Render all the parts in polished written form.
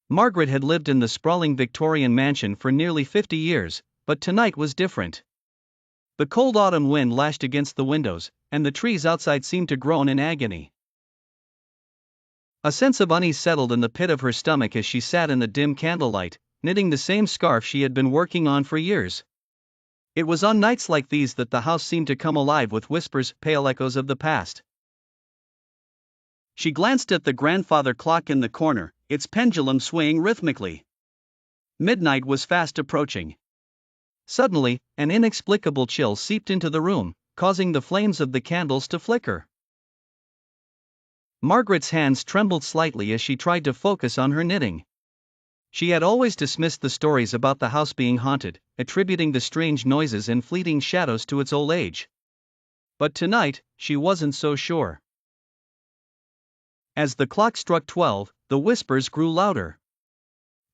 Margaret had lived in the sprawling Victorian mansion for nearly 50 years, but tonight was different. The cold autumn wind lashed against the windows, and the trees outside seemed to groan in agony. A sense of unease settled in the pit of her stomach as she sat in the dim candlelight, knitting the same scarf she had been working on for years. It was on nights like these that the house seemed to come alive with whispers, pale echoes of the past. She glanced at the grandfather clock in the corner, its pendulum swaying rhythmically. Midnight was fast approaching. Suddenly, an inexplicable chill seeped into the room, causing the flames of the candles to flicker. Margaret's hands trembled slightly as she tried to focus on her knitting. She had always dismissed the stories about the house being haunted, attributing the strange noises and fleeting shadows to its old age. But tonight, she wasn't so sure. As the clock struck 12, the whispers grew louder.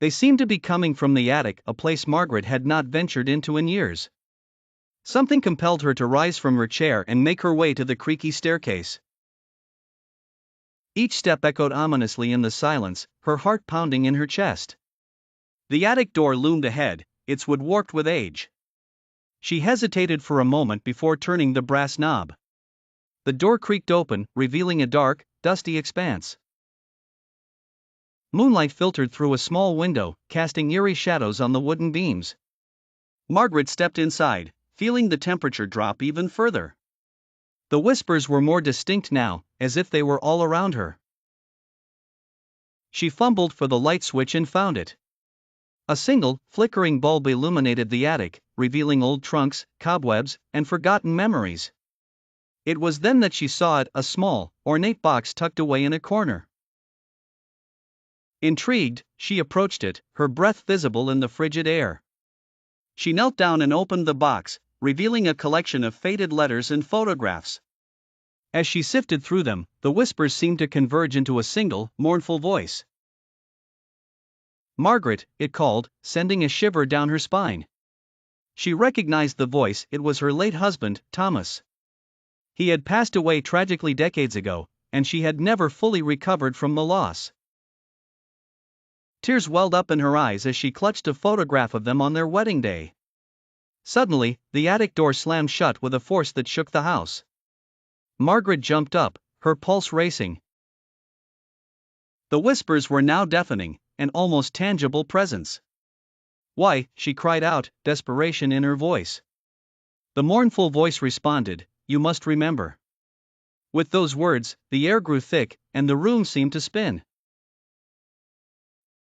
They seemed to be coming from the attic, a place Margaret had not ventured into in years. Something compelled her to rise from her chair and make her way to the creaky staircase. Each step echoed ominously in the silence, her heart pounding in her chest. The attic door loomed ahead, its wood warped with age. She hesitated for a moment before turning the brass knob. The door creaked open, revealing a dark, dusty expanse. Moonlight filtered through a small window, casting eerie shadows on the wooden beams. Margaret stepped inside, feeling the temperature drop even further. The whispers were more distinct now, as if they were all around her. She fumbled for the light switch and found it. A single, flickering bulb illuminated the attic, revealing old trunks, cobwebs, and forgotten memories. It was then that she saw it, a small, ornate box tucked away in a corner. Intrigued, she approached it, her breath visible in the frigid air. She knelt down and opened the box, revealing a collection of faded letters and photographs. As she sifted through them, the whispers seemed to converge into a single, mournful voice. "Margaret," it called, sending a shiver down her spine. She recognized the voice, it was her late husband, Thomas. He had passed away tragically decades ago, and she had never fully recovered from the loss. Tears welled up in her eyes as she clutched a photograph of them on their wedding day. Suddenly, the attic door slammed shut with a force that shook the house. Margaret jumped up, her pulse racing. The whispers were now deafening, an almost tangible presence. "Why," she cried out, desperation in her voice. The mournful voice responded, "You must remember." With those words, the air grew thick, and the room seemed to spin.